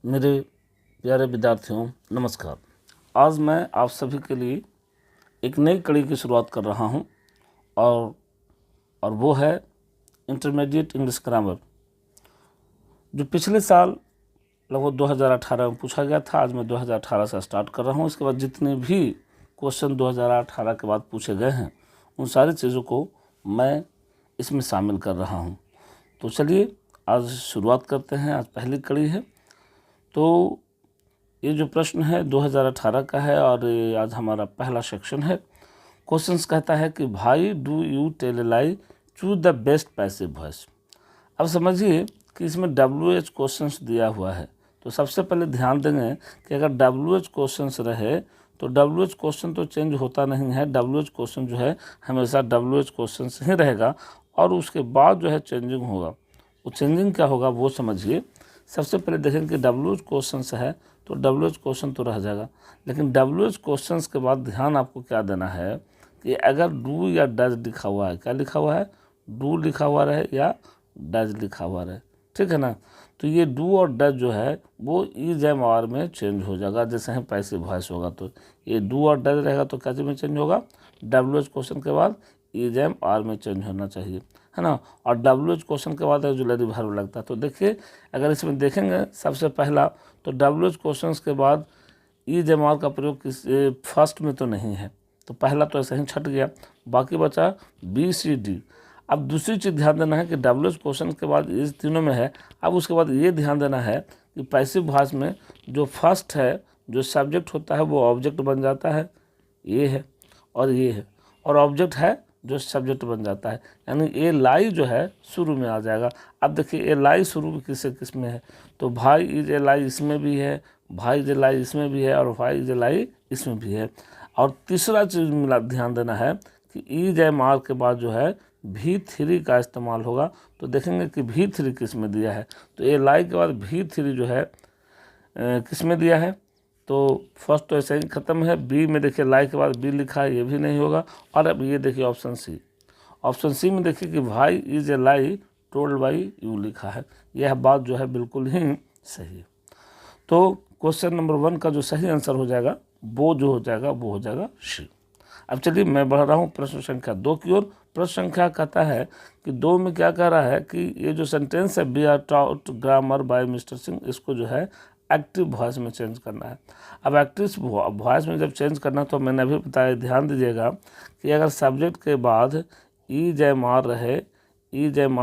मेरे प्यारे विद्यार्थियों नमस्कार। आज मैं आप सभी के लिए एक नई कड़ी की शुरुआत कर रहा हूं और वो है इंटरमीडिएट इंग्लिश ग्रामर, जो पिछले साल लगभग 2018 में पूछा गया था। आज मैं 2018 से स्टार्ट कर रहा हूं। इसके बाद जितने भी क्वेश्चन 2018 के बाद पूछे गए हैं उन सारी चीज़ों को मैं इसमें शामिल कर रहा हूं। तो चलिए आज शुरुआत करते हैं। आज पहली कड़ी है। तो ये जो प्रश्न है 2018 का है और आज हमारा पहला सेक्शन है। क्वेश्चंस कहता है कि भाई do you tell a lie, choose the best passive voice. अब समझिए कि इसमें WH क्वेश्चंस दिया हुआ है। तो सबसे पहले ध्यान देंगे कि अगर WH क्वेश्चंस रहे तो WH क्वेश्चन तो चेंज होता नहीं है। WH क्वेश्चन जो है हमेशा WH क्वेश्चंस ही रहेगा और उसके बाद जो है चेंजिंग होगा। वो चेंजिंग क्या होगा वो समझिए। सबसे पहले देखें कि WH क्वेश्चंस है तो WH क्वेश्चन तो रह जाएगा, लेकिन WH क्वेश्चंस के बाद ध्यान आपको क्या देना है कि अगर डू या डज लिखा हुआ है, क्या लिखा हुआ है, डू लिखा हुआ रहे या डज लिखा हुआ रहे, ठीक है ना। तो ये डू और डज जो है वो इज एम आर में चेंज हो जाएगा। जैसे ही पैसिव वॉइस होगा तो ये डू और डज रहेगा तो कैसे में चेंज होगा, WH क्वेश्चन के बाद इज एम आर में चेंज होना चाहिए, है ना। और WH क्वेश्चन के बाद ऑक्सिलरी वर्ब लगता है। तो देखिए अगर इसमें देखेंगे सबसे पहला तो WH क्वेश्चन के बाद इज एम आर का प्रयोग किस फर्स्ट में तो नहीं है, तो पहला तो ऐसे ही छट गया। बाकी बचा BCD। अब दूसरी चीज़ ध्यान देना है कि WH क्वेश्चन के बाद इस तीनों में है। अब उसके बाद ये ध्यान देना है कि पैसिव वॉइस में जो फर्स्ट है, जो सब्जेक्ट होता है वो ऑब्जेक्ट बन जाता है, ये है और ये है, और ऑब्जेक्ट है जो सब्जेक्ट बन जाता है, यानी ए लाई जो है शुरू में आ जाएगा। अब देखिए ए लाई शुरू किस में है, तो भाई इज ए लाई इसमें भी है, भाई इज ए लाई इसमें भी है और भाई इज ए लाई इसमें भी है। और तीसरा चीज़ मिला ध्यान देना है कि इज एम आर के बाद जो है V3 का इस्तेमाल होगा। तो देखेंगे कि V3 किस में दिया है, तो ए लाई के बाद V3 जो है किस में दिया है, तो फर्स्ट तो ऐसे ही ख़त्म है। बी में देखिए लाई के बाद बी लिखा है, ये भी नहीं होगा। और अब ये देखिए ऑप्शन सी में देखिए कि भाई is a lie told by you लिखा है। यह बात जो है बिल्कुल ही सही है। तो क्वेश्चन नंबर 1 का जो सही आंसर हो जाएगा वो हो जाएगा सी। अब चलिए मैं बढ़ रहा हूँ प्रश्न संख्या 2 की ओर। प्रश्न संख्या कहता है कि 2 में क्या कह रहा है कि ये जो सेंटेंस है we are taught grammar by mister Singh, इसको जो है एक्टिव वॉइस में चेंज करना है। अब एक्टिव वॉइस में जब चेंज करना तो मैंने अभी बताया, ध्यान दीजिएगा कि अगर सब्जेक्ट के बाद इज एम आर रहे, इज एम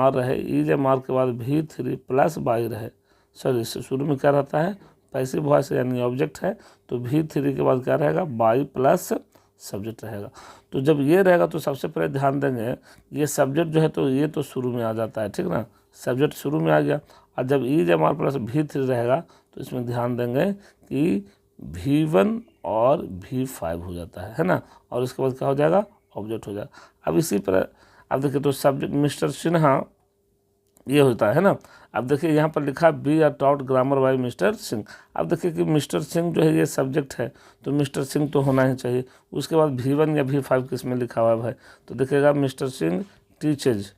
आर के बाद V3 प्लस बाई रहे, सॉरी शुरू में क्या रहता है पैसिव वॉइस यानी ऑब्जेक्ट है, तो V3 के बाद क्या रहेगा बाई प्लस सब्जेक्ट रहेगा। तो जब ये रहेगा तो सबसे पहले ध्यान देंगे ये सब्जेक्ट जो है तो ये तो शुरू में आ जाता है, ठीक ना, सब्जेक्ट शुरू में आ गया। और जब is M R plus V3 रहेगा तो इसमें ध्यान देंगे कि V1 और V5 हो जाता है ना, और इसके बाद क्या हो जाएगा ऑब्जेक्ट हो जाएगा। अब इसी पर अब देखिए तो सब्जेक्ट मिस्टर सिन्हा ये होता है ना। अब देखिए यहाँ पर लिखा be are taught grammar by mister Singh. अब देखिए कि मिस्टर सिंह जो है ये सब्जेक्ट है तो मिस्टर सिंह तो होना ही चाहिए। उसके बाद V1 या V5 किस में लिखा हुआ है भाई, तो देखिएगा मिस्टर सिंह टीचेज,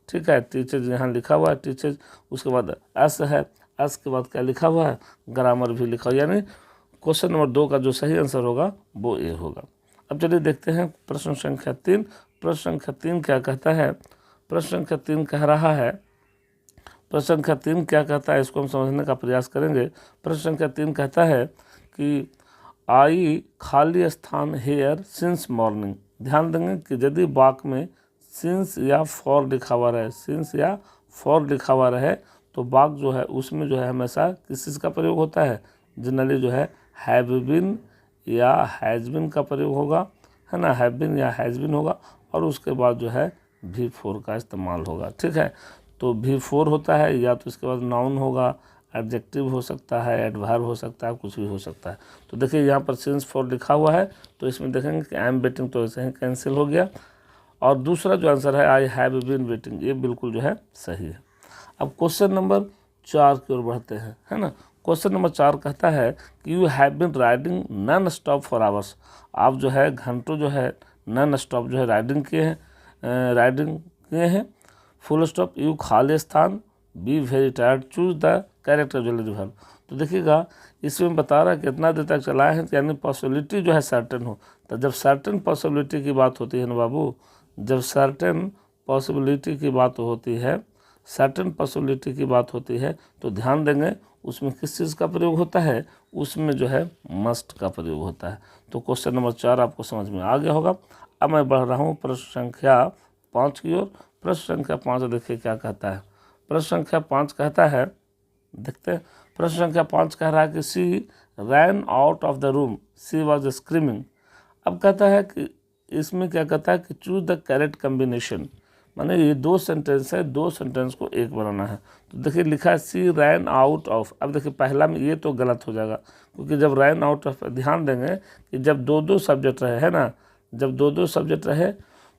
ठीक है, टीचेज यहाँ लिखा हुआ है टीचेज। उसके बाद एस है, एस के बाद क्या लिखा हुआ है ग्रामर भी लिखा हुआ, यानी क्वेश्चन नंबर 2 का जो सही आंसर होगा वो ए होगा। अब चलिए देखते हैं प्रश्न संख्या 3। प्रश्न संख्या 3 क्या कहता है, प्रश्न संख्या 3 कह रहा है, प्रश्न संख्या 3 क्या कहता है इसको हम समझने का प्रयास करेंगे। प्रश्न संख्या 3 कहता है कि आई खाली स्थान हेयर सिंस मॉर्निंग। ध्यान देंगे कि यदि वाक्य में सिंस या फॉर लिखा हुआ रहे, सिंस या फॉर लिखा हुआ रहे तो वाक्य जो है उसमें जो है हमेशा किस चीज़ का प्रयोग होता है, जनरली जो है हैव बिन या हैज़ बिन का प्रयोग होगा, है ना, हैव बिन या हैज़ बिन होगा। और उसके बाद जो है V4 का इस्तेमाल होगा, ठीक है। तो V4 होता है या तो इसके बाद नाउन होगा, एडजेक्टिव हो सकता है, एडवर्ब हो सकता है, कुछ भी हो सकता है। तो देखिए यहाँ पर सिंस फॉर लिखा हुआ है तो इसमें देखेंगे कि आई एम वेटिंग तो ऐसे ही कैंसिल हो गया। और दूसरा जो आंसर है आई हैव बीन वेटिंग, ये बिल्कुल जो है सही है। अब क्वेश्चन नंबर 4 की ओर बढ़ते हैं, है ना। क्वेश्चन नंबर 4 कहता है कि you have been riding non stop for hours. आप जो है घंटों जो है नॉन स्टॉप जो है राइडिंग किए हैं, फुल स्टॉप, यू खाली स्थान, be very tired, choose the character auxiliary verb. तो देखिएगा इसमें बता रहा है कितना देर तक चलाए हैं, यानी पॉसिबिलिटी जो है सर्टेन हो। तो जब सर्टेन पॉसिबिलिटी की बात होती है ना बाबू, जब सर्टेन पॉसिबिलिटी की बात होती है, सर्टेन पॉसिबिलिटी की बात होती है, तो ध्यान देंगे उसमें किस चीज़ का प्रयोग होता है, उसमें जो है मस्ट का प्रयोग होता है। तो क्वेश्चन नंबर 4 आपको समझ में आ गया होगा। अब मैं बढ़ रहा हूँ प्रश्न संख्या 5 की ओर। प्रश्न संख्या 5 देखिए क्या कहता है। प्रश्न संख्या 5 कहता है, देखते हैं। प्रश्न संख्या 5 कह रहा है कि she ran out of the room, she was screaming. अब कहता है कि इसमें क्या कहता है कि चूज द करेक्ट कम्बिनेशन, माने ये 2 सेंटेंस है, 2 सेंटेंस को एक बनाना है। तो देखिए लिखा है सी रैन आउट ऑफ। अब देखिए पहला में ये तो गलत हो जाएगा, क्योंकि जब रैन आउट ऑफ, ध्यान देंगे कि जब 2-2 सब्जेक्ट रहे है ना, जब 2-2 सब्जेक्ट रहे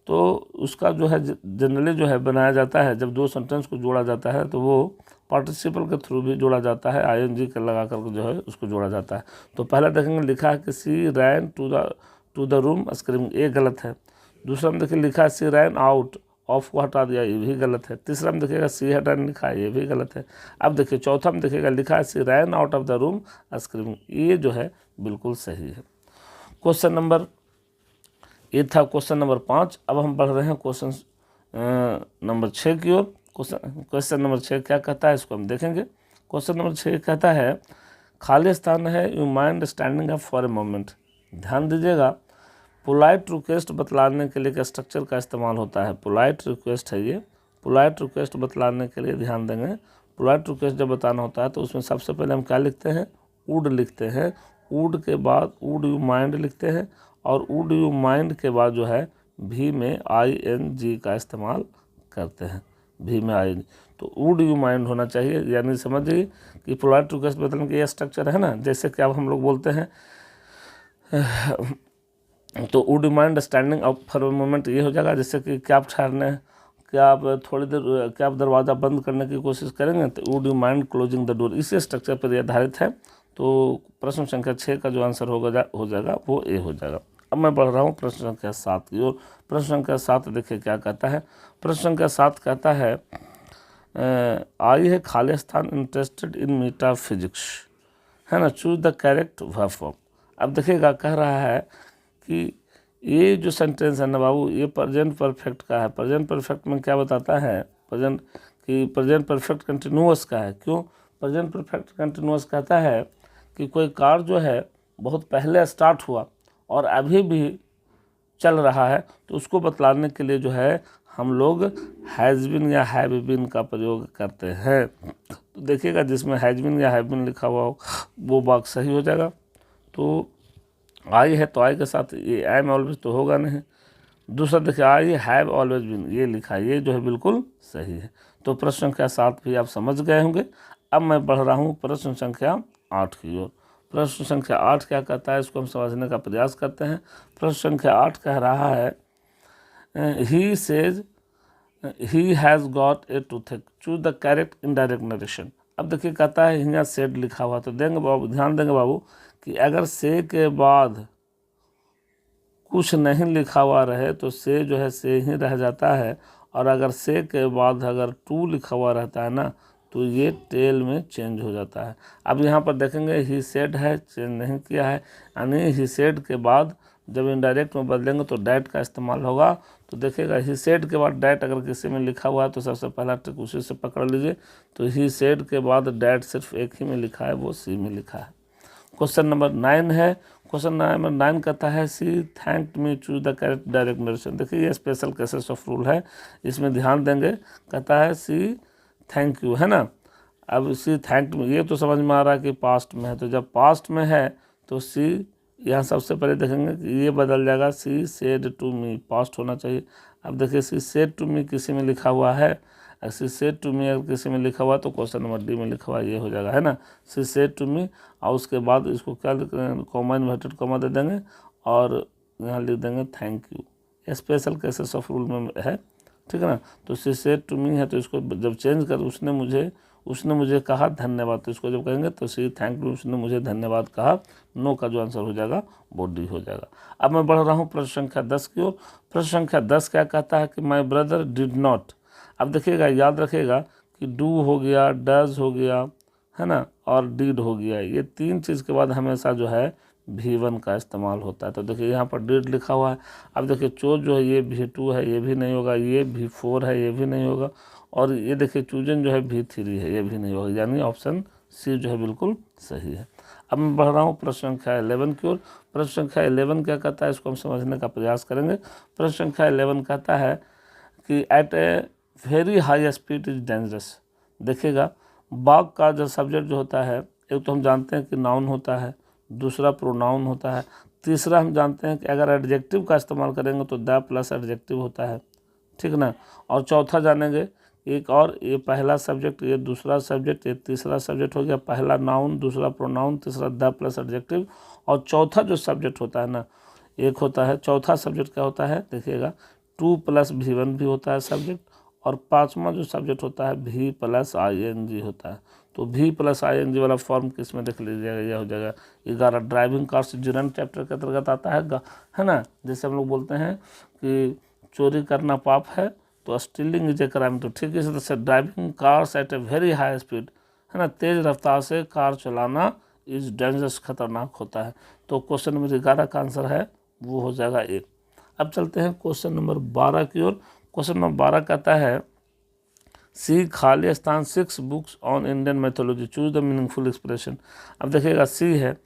तो उसका जो है जनरली जो है बनाया जाता है, जब 2 सेंटेंस को जोड़ा जाता है तो वो पार्टिसिपल के थ्रू भी जोड़ा जाता है, आईएनजी के लगा कर जो है उसको जोड़ा जाता है। तो पहला देखेंगे लिखा है कि she ran to the room screaming, ये गलत है। दूसरा में देखिए लिखा है सी रैन आउट, ऑफ को हटा दिया, ये भी गलत है। तीसरा में देखिएगा सी रैन लिखा है, ये भी गलत है। अब देखिए चौथा में देखिएगा लिखा है she ran out of the room screaming, ये जो है बिल्कुल सही है। क्वेश्चन नंबर, ये था क्वेश्चन नंबर 5। अब हम बढ़ रहे हैं क्वेश्चन नंबर 6 की ओर। क्वेश्चन नंबर 6 क्या कहता है, इसको हम देखेंगे। क्वेश्चन नंबर 6 कहता है खाली स्थान है, you mind standing up for a moment. ध्यान दीजिएगा, पोलाइट रिक्वेस्ट बतलाने के लिए स्ट्रक्चर का इस्तेमाल होता है। पोलाइट रिक्वेस्ट है ये, पोलाइट रिक्वेस्ट बतलाने के लिए ध्यान देंगे। पोलाइट रिक्वेस्ट जब बताना होता है तो उसमें सबसे पहले हम क्या लिखते हैं, वुड लिखते हैं। वुड के बाद वुड यू माइंड लिखते हैं, और वुड यू माइंड के बाद जो है भी में ING का इस्तेमाल करते हैं, भी में ING। तो वुड यू माइंड होना चाहिए, यानी समझिए कि पोलाइट रिक्वेस्ट बतलाने का ये स्ट्रक्चर है ना। जैसे कि अब हम लोग बोलते हैं तो would you mind standing up for a moment, ये हो जाएगा। जैसे कि क्या आप ठहरने, क्या आप थोड़ी देर, क्या आप दरवाज़ा बंद करने की कोशिश करेंगे, तो would you mind closing the door, इसी स्ट्रक्चर पर आधारित है। तो प्रश्न संख्या 6 का जो आंसर हो जाएगा वो ए हो जाएगा। अब मैं बढ़ रहा हूँ प्रश्न संख्या 7 की ओर। प्रश्न संख्या 7 देखिए क्या कहता है। प्रश्न संख्या 7 कहता है आई है खाली स्थान इंटरेस्टेड इन मेटाफिजिक्स, है ना, choose the correct verb form. अब देखिएगा कह रहा है कि ये जो सेंटेंस है ना बाबू, ये प्रेजेंट परफेक्ट का है। प्रेजेंट परफेक्ट में क्या बताता है, प्रेजेंट परफेक्ट कंटिन्यूअस का है। क्यों प्रेजेंट परफेक्ट कंटिन्यूअस कहता है कि कोई कार जो है बहुत पहले स्टार्ट हुआ और अभी भी चल रहा है, तो उसको बतलाने के लिए जो है हम लोग हैज़ बीन या हैव बीन का प्रयोग करते हैं। तो देखिएगा जिसमें हैज़ बीन या हैव बीन लिखा हुआ हो वो बात सही हो जाएगा। तो आई है तो आई के साथ ये आई एम ऑलवेज तो होगा नहीं। दूसरा देखिए आई हैव ऑलवेज बीन, ये लिखा है, ये जो है बिल्कुल सही है। तो प्रश्न संख्या 7 भी आप समझ गए होंगे। अब मैं बढ़ रहा हूँ प्रश्न संख्या 8 की ओर। प्रश्न संख्या 8 क्या कहता है, इसको हम समझने का प्रयास करते हैं। प्रश्न संख्या 8 कह रहा है he says he has got a toothache, choose the correct indirect narration. अब देखिए कहता है यहाँ सेड लिखा हुआ, तो देंगे बाबू, ध्यान देंगे बाबू कि अगर से के बाद कुछ नहीं लिखा हुआ रहे तो से जो है से ही रह जाता है, और अगर से के बाद अगर टू लिखा हुआ रहता है ना तो ये टेल में चेंज हो जाता है। अब यहाँ पर देखेंगे ही सेड है, चेंज नहीं किया है, यानी ही सेड के बाद जब इनडायरेक्ट में बदलेंगे तो डैट का इस्तेमाल होगा। तो देखिएगा ही सेड के बाद डैट अगर किसी में लिखा हुआ है तो सबसे पहला ट्रिक उसी से पकड़ लीजिए। तो ही सेड के बाद डैट सिर्फ एक ही में लिखा है, वो सी में लिखा है। क्वेश्चन नंबर 9 है। क्वेश्चन नंबर 9 कहता है she thanked me, choose the correct direct narration. देखिए ये स्पेशल केसेस ऑफ रूल है, इसमें ध्यान देंगे। कहता है सी थैंक यू, है ना। अब सी थैंक्ड मी, ये तो समझ में आ रहा है कि पास्ट में है, तो जब पास्ट में है तो सी यहाँ सबसे पहले देखेंगे कि ये बदल जाएगा, she said to me, past होना चाहिए। अब देखिए सी सेड टू मी किसी में लिखा हुआ है, सी सेड टू मी अगर किसी में लिखा हुआ तो क्वेश्चन नंबर डी में लिखा हुआ ये हो जाएगा, है ना, सी सेड टू मी। और उसके बाद इसको क्या लिख रहे हैं, कॉमा इन्वर्टेड कॉमा दे देंगे और यहाँ लिख देंगे thank you. Special cases of rule में है, ठीक है ना। तो सी सेड टू मी है तो इसको जब चेंज कर उसने मुझे कहा धन्यवाद, तो इसको जब कहेंगे तो सी थैंक यू, उसने मुझे धन्यवाद कहा, नो का जो आंसर हो जाएगा वो डी हो जाएगा। अब मैं बढ़ रहा हूँ प्रश्न संख्या 10 की ओर। प्रश्न संख्या 10 क्या कहता है कि माई ब्रदर डिड नॉट। अब देखिएगा याद रखिएगा कि डू हो गया, डज हो गया, है ना, और डीड हो गया। ये 3 चीज़ के बाद हमेशा जो है V1 का इस्तेमाल होता है। तो देखिए यहाँ पर डीड लिखा हुआ है। अब देखिए चोज जो है ये V2 है, ये भी नहीं होगा, ये V4 है, ये भी नहीं होगा, और ये देखिए चूजन जो है V3 है, ये भी नहीं होगा, यानी ऑप्शन सी जो है बिल्कुल सही है। अब मैं बढ़ रहा हूँ प्रश्न संख्या 11 की ओर। प्रश्न संख्या 11 क्या कहता है, इसको हम समझने का प्रयास करेंगे। प्रश्न संख्या 11 कहता है कि at a very high speed is dangerous. देखिएगा बाघ का जो सब्जेक्ट जो होता है, एक तो हम जानते हैं कि नाउन होता है, दूसरा प्रोनाउन होता है, तीसरा हम जानते हैं कि अगर एडजेक्टिव का इस्तेमाल करेंगे तो द प्लस एडजेक्टिव होता है, ठीक ना, और चौथा जानेंगे एक और, ये पहला सब्जेक्ट, ये दूसरा सब्जेक्ट, ये तीसरा सब्जेक्ट हो गया, पहला नाउन, दूसरा प्रोनाउन, तीसरा द प्लस एडजेक्टिव, और चौथा जो सब्जेक्ट होता है ना, एक होता है चौथा सब्जेक्ट क्या होता है, देखिएगा 2 + V1 भी होता है सब्जेक्ट, और पांचवा जो सब्जेक्ट होता है V + ING होता है। तो V + ING वाला फॉर्म किस में देख लीजिएगा, यह हो जाएगा 11 ड्राइविंग कार्स जुरंड चैप्टर के अंतर्गत आता है ना। जैसे हम लोग बोलते हैं कि चोरी करना पाप है, तो स्टीलिंग इज ए क्राइम। तो ठीक इसी तरह से driving cars at a very high speed, है ना, तेज रफ्तार से कार चलाना इज डेंजरस, खतरनाक होता है। तो क्वेश्चन नंबर 11 का आंसर है वो हो जाएगा 1। अब चलते हैं क्वेश्चन नंबर 12 की ओर। क्वेश्चन नंबर 12 कहता है सी खाली स्थान 6 books on Indian mythology, choose the meaningful expression. अब देखिएगा सी है,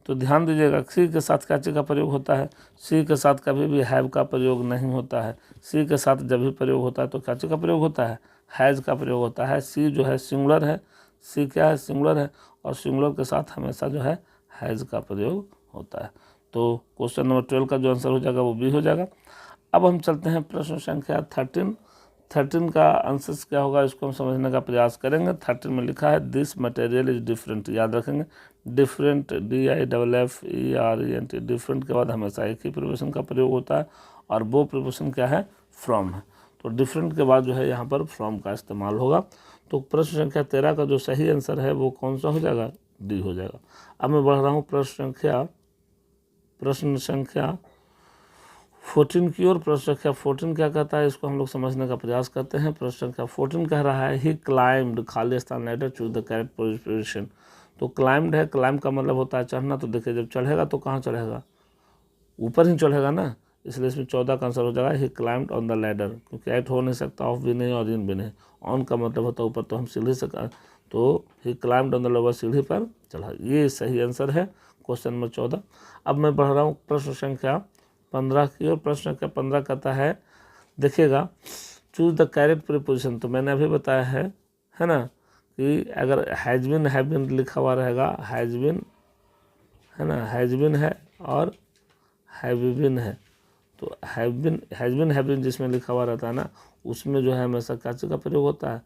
तो ध्यान दीजिएगा सी के साथ क्या चीज़ का प्रयोग होता है, सी के साथ कभी भी हैव का प्रयोग नहीं होता है। सी के साथ जब भी प्रयोग होता है तो क्या चीज़ का प्रयोग होता है, हैज़ का प्रयोग होता है। सी जो है सिंगुलर है, सी क्या है, सिंगुलर है, और सिंगुलर के साथ हमेशा जो है हैज़ का प्रयोग होता है। तो क्वेश्चन नंबर 12 का जो आंसर हो जाएगा वो बी हो जाएगा। अब हम चलते हैं प्रश्न संख्या 13 का आंसर क्या होगा, इसको हम समझने का प्रयास करेंगे। 13 में लिखा है दिस मटेरियल इज डिफरेंट, याद रखेंगे डिफरेंट, DIFFERENT, डिफरेंट के बाद हमेशा एक ही प्रीपोजिशन का प्रयोग होता है, और वो प्रीपोजिशन क्या है, फ्रॉम है। तो डिफरेंट के बाद जो है यहाँ पर फ्रॉम का इस्तेमाल होगा। तो प्रश्न संख्या 13 का जो सही आंसर है वो कौन सा हो जाएगा, डी हो जाएगा। अब मैं बढ़ रहा हूँ प्रश्न संख्या 14 की ओर। प्रश्न संख्या 14 क्या कहता है, इसको हम लोग समझने का प्रयास करते हैं। प्रश्न संख्या 14 कह रहा है ही क्लाइम्ड, खाली स्थान later, choose the correct position. तो क्लाइम्ड है, क्लाइम्ब का मतलब होता है चढ़ना। तो देखिए जब चढ़ेगा तो कहाँ चढ़ेगा, ऊपर ही चढ़ेगा ना, इसलिए इसमें 14 का आंसर हो जाएगा ही क्लाइम्ड ऑन द लैडर, क्योंकि एट हो नहीं सकता, ऑफ भी नहीं और इन भी नहीं। ऑन का मतलब होता है ऊपर, तो हम सीढ़ी से, तो ही क्लाइम्ड ऑन द लोअर, सीढ़ी पर चढ़ा। ये सही आंसर है क्वेश्चन नंबर 14। अब मैं बढ़ रहा हूँ प्रश्न संख्या 15 की ओर। प्रश्न संख्या 15 कहता है देखिएगा चूज द करेक्ट प्रीपोजिशन। तो मैंने अभी बताया है ना, कि अगर हैज बीन हैव बीन लिखा हुआ रहेगा, हैज बीन है ना, हैज बीन है और हैव बीन है, तो हैज बीन जिसमें लिखा हुआ रहता है ना, उसमें जो है हमेशा क्या चीज़ का प्रयोग होता है,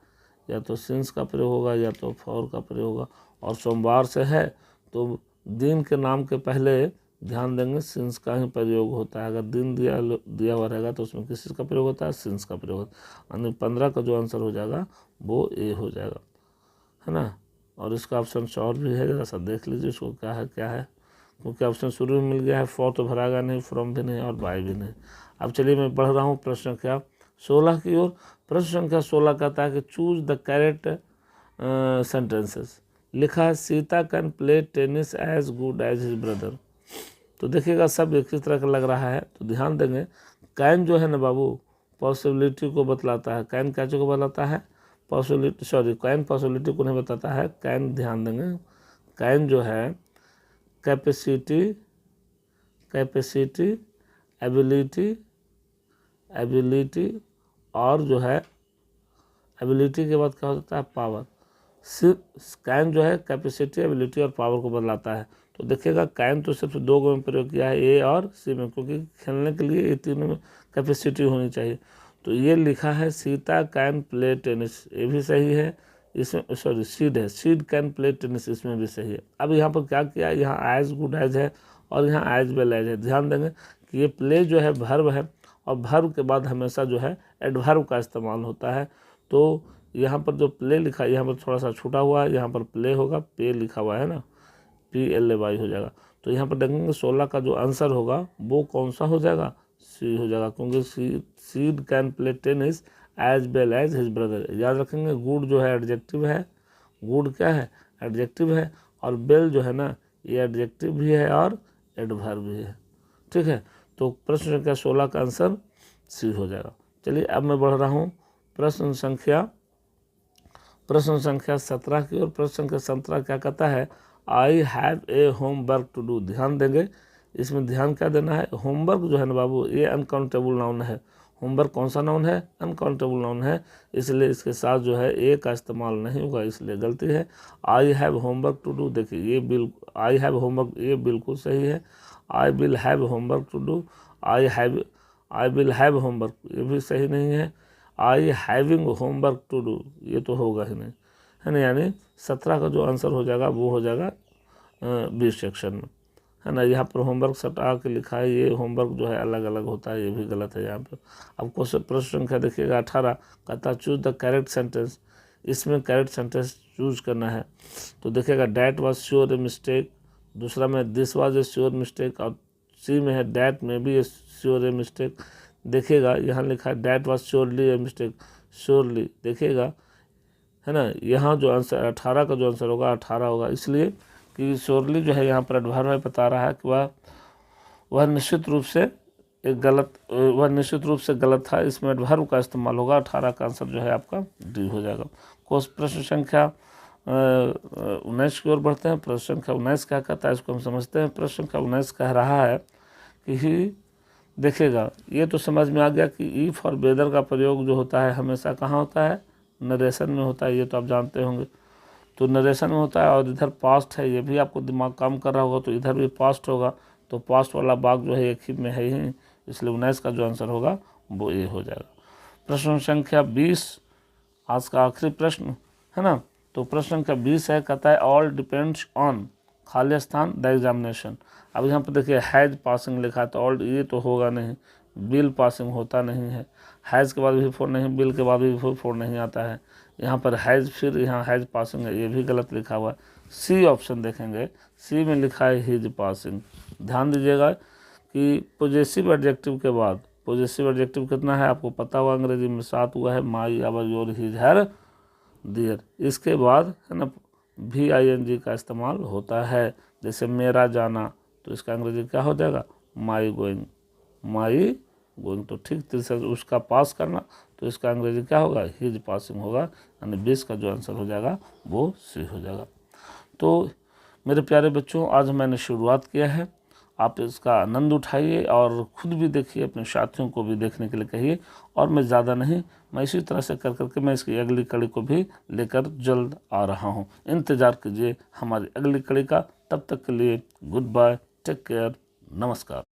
या तो सिंस का प्रयोग होगा या तो फॉर का प्रयोग होगा। और सोमवार से है तो दिन के नाम के पहले ध्यान देंगे सिंस का ही प्रयोग होता है। अगर दिन दिया हुआ रहेगा तो उसमें किस चीज़ का प्रयोग होता है, सिंस का प्रयोग होता है। यानी 15 का जो आंसर हो जाएगा वो ए हो जाएगा, है ना। और इसका ऑप्शन शॉर्ट भी है, जरा सा देख लीजिए इसको क्या है, क्योंकि ऑप्शन शुरू में मिल गया है, फॉर तो भरागा नहीं, फ्रॉम भी नहीं और बाय भी नहीं। अब चलिए मैं पढ़ रहा हूँ प्रश्न संख्या 16 की ओर। प्रश्न संख्या 16 कहता है कि चूज द करेक्ट सेंटेंसेस। लिखा है Sita can play tennis as good as his brother. तो देखिएगा सब एक ही तरह का लग रहा है, तो ध्यान देंगे कैन जो है ना बाबू पॉसिबिलिटी को बतलाता है। कैन क्या चीज़ को बतलाता है, पॉसिबिलिटी, सॉरी कैन पॉसिबिलिटी को नहीं बताता है। कैन ध्यान देंगे, कैन जो है कैपेसिटी, एबिलिटी और जो है एबिलिटी के बाद क्या होता है, पावर। कैन जो है कैपेसिटी, एबिलिटी और पावर को बदलाता है। तो देखिएगा कैन तो सिर्फ 2 में प्रयोग किया है, ए और सी में, क्योंकि खेलने के लिए ये तीनों में कैपेसिटी होनी चाहिए। तो ये लिखा है सीता कैन प्ले टेनिस, ये भी सही है। इसमें सॉरी सीड है, सीड कैन प्ले टेनिस, इसमें भी सही है। अब यहाँ पर क्या किया, यहाँ एज गुड एज है और यहाँ एज वेल एज है। ध्यान देंगे कि ये प्ले जो है वर्ब है, और वर्ब के बाद हमेशा जो है एडवर्ब का इस्तेमाल होता है। तो यहाँ पर जो प्ले लिखा है, यहाँ पर थोड़ा सा छूटा हुआ है, यहाँ पर प्ले होगा, पे लिखा हुआ है ना, PLAY हो जाएगा। तो यहाँ पर देखेंगे 16 का जो आंसर होगा वो कौन सा हो जाएगा, सी हो जाएगा, क्योंकि सीड can play tennis as well as his brother. याद रखेंगे गुड जो है एडजेक्टिव है, गुड क्या है एडजेक्टिव है, और बेल जो है ना ये एडजेक्टिव भी है और एडवर्ब भी है। ठीक है, तो प्रश्न संख्या 16 का आंसर सी हो जाएगा। चलिए अब मैं बढ़ रहा हूँ प्रश्न संख्या 17 की ओर। प्रश्न संख्या 17 क्या कहता है, I have a homework to do. ध्यान देंगे, इसमें ध्यान क्या देना है, होमवर्क जो है ना बाबू ये अनकाउंटेबल नाउन है। होमवर्क कौन सा नाउन है, अनकाउंटेबल नाउन है, इसलिए इसके साथ जो है ए का इस्तेमाल नहीं होगा, इसलिए गलती है। I have homework to do, देखिए ये आई हैव होमवर्क ये बिल्कुल सही है। I will have homework to do, I will have homework ये भी सही नहीं है। I having homework to do ये तो होगा ही नहीं, है ना। यानी 17 का जो आंसर हो जाएगा वो हो जाएगा बी सेक्शन में, है ना। यहाँ पर होमवर्क सटा के लिखा है, ये होमवर्क जो है अलग अलग होता है, ये भी गलत है यहाँ पर। अब क्वेश्चन प्रश्न संख्या देखिएगा 18 कहता चूज द करेक्ट सेंटेंस। इसमें करेक्ट सेंटेंस चूज करना है, तो देखिएगा that was sure a mistake, दूसरा में this was a sure mistake, और सी में है डैट में भी ए श्योर ए मिस्टेक। देखिएगा यहाँ लिखा है that was surely a mistake, surely देखिएगा, है ना। यहाँ जो आंसर 18 का जो आंसर होगा 18 होगा, इसलिए कि श्योरली जो है यहाँ पर एडवर्ब में बता रहा है कि वह निश्चित रूप से गलत था, इसमें एडवर्ब का इस्तेमाल होगा। 18 का आंसर जो है आपका डी हो जाएगा। प्रश्न संख्या 19 की ओर बढ़ते हैं। प्रश्न संख्या 19 क्या कहता है इसको हम समझते हैं। प्रश्न संख्या 19 कह रहा है कि देखिएगा ये तो समझ में आ गया कि इफ और वेदर का प्रयोग जो होता है हमेशा कहाँ होता है, नरेशन में होता है, ये तो आप जानते होंगे। तो नरेशन में होता है, और इधर पास्ट है, ये भी आपको दिमाग काम कर रहा होगा, तो इधर भी पास्ट होगा, तो पास्ट वाला भाग जो है एक ही में है ही, इसलिए 19 का जो आंसर होगा वो ये हो जाएगा। प्रश्न संख्या 20 आज का आखिरी प्रश्न, है ना। तो प्रश्न संख्या 20 है, कहता है ऑल डिपेंड्स ऑन खाली स्थान द एग्जामिनेशन। अब यहाँ पर देखिए हैज पासिंग लिखा है, तो ऑल ये तो होगा नहीं, बिल पासिंग होता नहीं है, हैज़ के बाद भी फोर नहीं, बिल के बाद भी फोर नहीं आता है। यहाँ पर हैज़, फिर यहाँ हैज़ पासिंग है, ये भी गलत लिखा हुआ है। सी ऑप्शन देखेंगे, सी में लिखा है हिज पासिंग। ध्यान दीजिएगा कि पॉजेसिव एडजेक्टिव के बाद, पॉजेसिव एडजेक्टिव कितना है आपको पता हुआ, अंग्रेजी में 7 हुआ है, my, our, your, his, her, their. इसके बाद है ना VING का इस्तेमाल होता है, जैसे मेरा जाना, तो इसका अंग्रेजी क्या हो जाएगा, माई गोइंग, माई गोइंग। तो ठीक तीसरा उसका पास करना, तो इसका अंग्रेजी क्या होगा, हिज पासिंग होगा, यानी 20 का जो आंसर हो जाएगा वो सी हो जाएगा। तो मेरे प्यारे बच्चों आज मैंने शुरुआत किया है, आप इसका आनंद उठाइए और ख़ुद भी देखिए, अपने साथियों को भी देखने के लिए कहिए। और मैं ज़्यादा नहीं, मैं इसी तरह से कर करके मैं इसकी अगली कड़ी को भी लेकर जल्द आ रहा हूँ। इंतज़ार कीजिए हमारी अगली कड़ी का। तब तक के लिए गुड बाय, टेक केयर, नमस्कार।